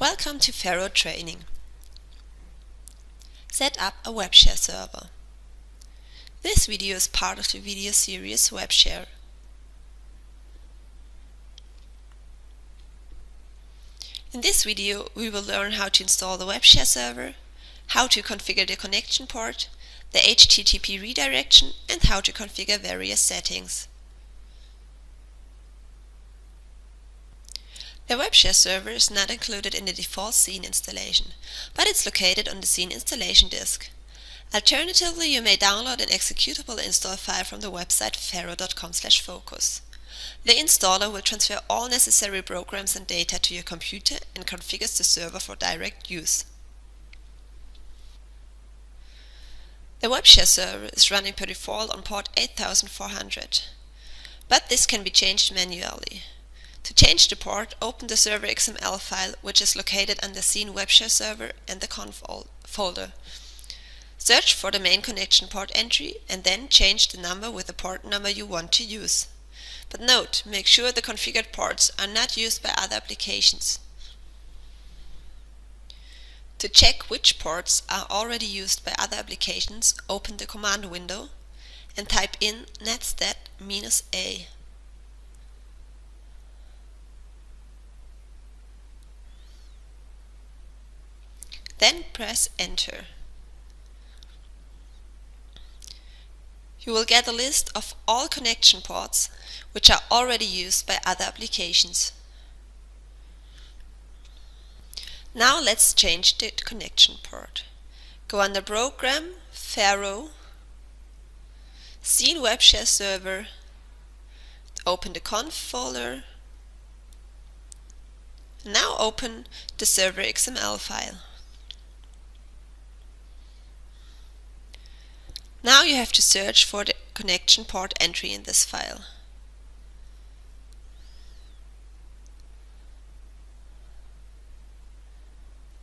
Welcome to Faro Training. Set up a WebShare server. This video is part of the video series WebShare. In this video we will learn how to install the WebShare server, how to configure the connection port, the HTTP redirection, and how to configure various settings. The WebShare server is not included in the default scene installation, but it's located on the scene installation disk. Alternatively, you may download an executable install file from the website faro.com/focus. The installer will transfer all necessary programs and data to your computer and configures the server for direct use. The WebShare server is running per default on port 8400, but this can be changed manually. To change the port, open the server XML file, which is located under Scene WebShare Server and the conf folder. Search for the main connection port entry and then change the number with the port number you want to use. But note, make sure the configured ports are not used by other applications. To check which ports are already used by other applications, open the command window and type in netstat-a. Then press Enter. You will get a list of all connection ports which are already used by other applications. Now let's change the connection port. Go under Program, Faro, Scene WebShare Server, open the conf folder. Now open the server XML file. Now you have to search for the connection port entry in this file.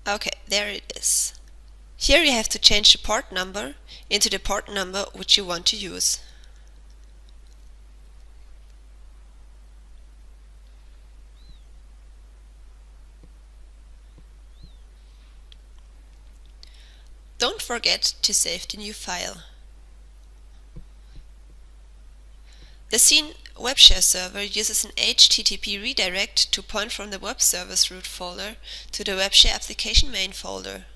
Okay, there it is. Here you have to change the port number into the port number which you want to use. Don't forget to save the new file. The Scene WebShare server uses an HTTP redirect to point from the web service root folder to the WebShare application main folder.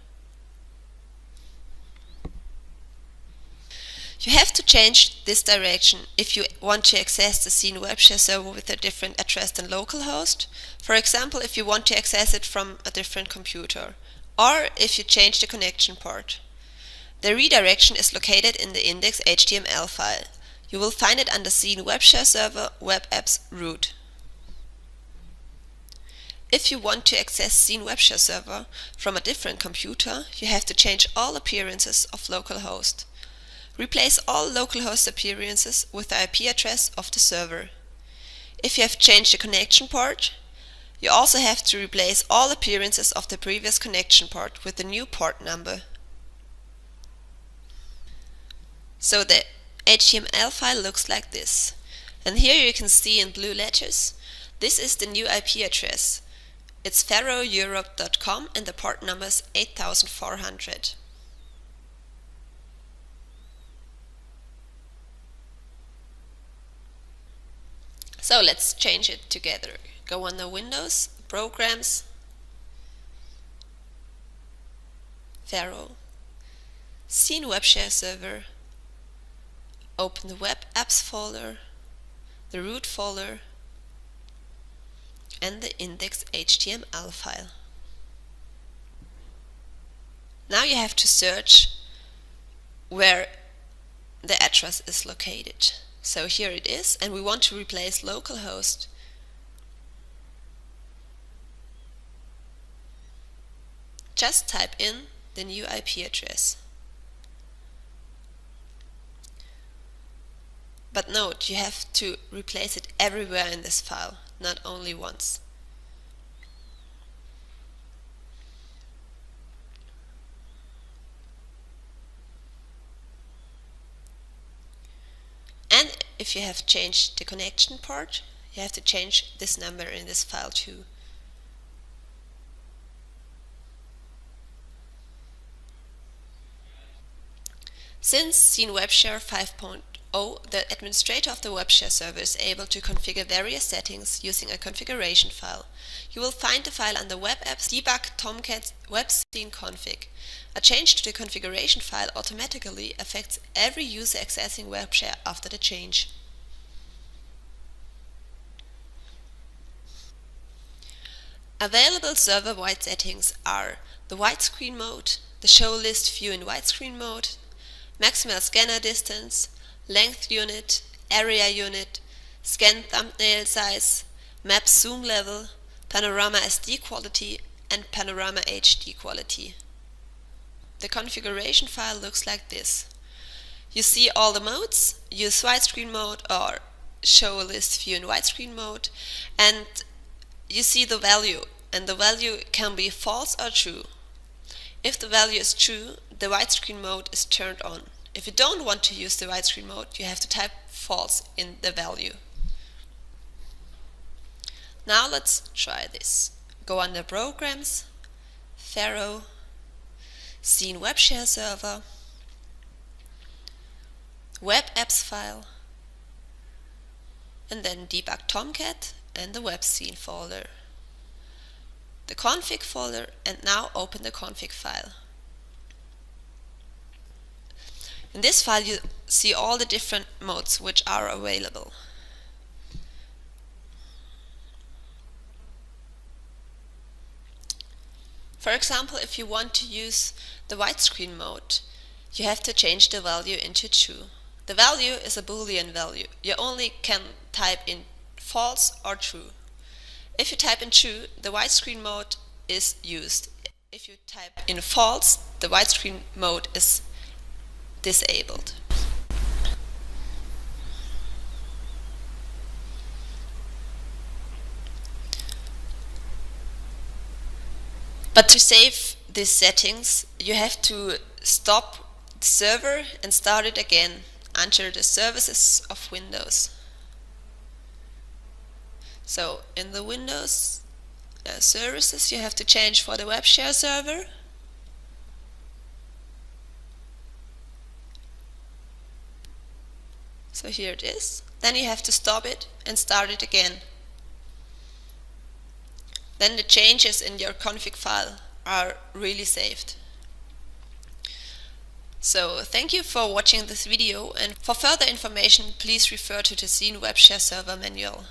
You have to change this direction if you want to access the Scene WebShare server with a different address than localhost. For example, if you want to access it from a different computer, or if you change the connection port. The redirection is located in the index HTML file. You will find it under Scene WebShare Server Web Apps Root. If you want to access Scene WebShare Server from a different computer, you have to change all appearances of localhost. Replace all localhost appearances with the IP address of the server. If you have changed the connection port, you also have to replace all appearances of the previous connection port with the new port number. So the HTML file looks like this. And here you can see in blue letters, this is the new IP address. It's faroeurope.com and the port number is 8400. So let's change it together. Go under Windows, Programs, Faro, Scene WebShare Server, open the Web Apps folder, the root folder, and the index HTML file. Now you have to search where the address is located. So here it is, and we want to replace localhost. Just type in the new IP address. But note, you have to replace it everywhere in this file, not only once. And if you have changed the connection port, you have to change this number in this file too. Since Scene WebShare 5.0, the administrator of the WebShare server is able to configure various settings using a configuration file. You will find the file under Web Apps Debug Tomcat Web Scene Config. A change to the configuration file automatically affects every user accessing WebShare after the change. Available server-wide settings are the widescreen mode, the show list view in widescreen mode, maximal scanner distance, length unit, area unit, scan thumbnail size, map zoom level, panorama SD quality and panorama HD quality. The configuration file looks like this. You see all the modes, use widescreen mode or show list view in widescreen mode, and you see the value, and the value can be false or true. If the value is true, the widescreen mode is turned on. If you don't want to use the widescreen mode, you have to type false in the value. Now let's try this. Go under Programs, Pharo, Scene WebShare Server, Web Apps file, and then Debug Tomcat and the Web Scene folder, the config folder, and now open the config file. In this file you see all the different modes which are available. For example, if you want to use the widescreen mode, you have to change the value into true. The value is a Boolean value. You only can type in false or true. If you type in true, the widescreen mode is used. If you type in false, the widescreen mode is disabled. But to save these settings, you have to stop the server and start it again under the services of Windows. So in the Windows services, you have to change for the WebShare server. So here it is. Then you have to stop it and start it again. Then the changes in your config file are really saved. So thank you for watching this video, and for further information please refer to the Scene WebShare server manual.